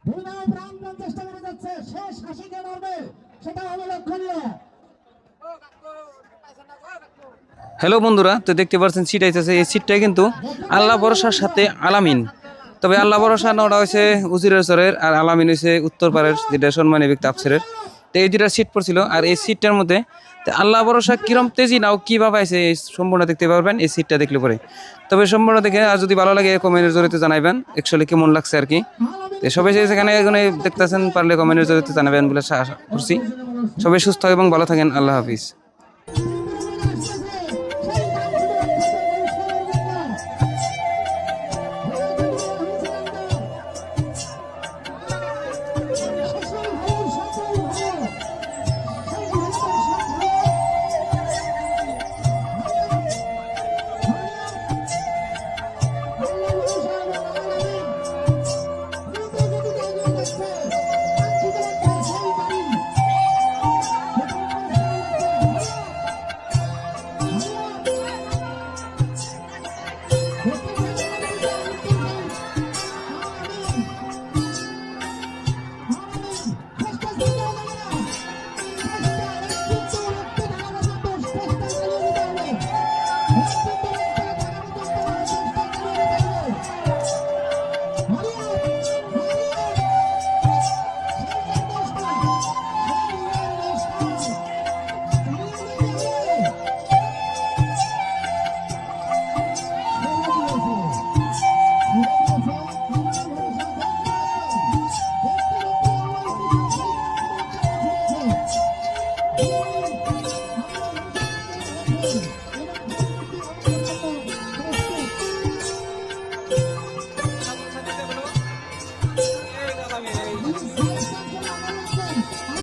বিনয় প্রাণপণ চেষ্টা করে যাচ্ছে, শেষ হাসি কে মারবে সেটা হবে লক্ষণীয়। হ্যালো বন্ধুরা, তো দেখতে পাচ্ছেন সিট আইতেছে। এই সিটটাই কিন্তু আল্লাহ ভরসার সাথে আলামিন। তবে আল্লাহ ভরসা ওটা হয়েছে উজিরের চরের, আর আলামিন হয়েছে উত্তরপাড়ের, যেটা সম্মানী ব্যক্তি আফসেরের। তো এই দুটা সিট পড়ছিল, আর এই সিটটার মধ্যে আল্লাহ ভরসা কিরম তেজি নাও কীভাবে আছে এই সম্পূর্ণ দেখতে পারবেন এই সিটটা দেখলে পরে। তবে সম্পূর্ণ দেখে আর যদি ভালো লাগে কমেন্টের জরিতে জানাবেন অ্যাকচুয়ালি কেমন লাগছে আর কি। তো সবাই সেখানে এখানে দেখতেছেন, পারলে কমেন্টের জরিতে জানাবেন বলে আশা করছি। সবাই সুস্থ এবং ভালো থাকেন। আল্লাহ হাফিজ। Thank you.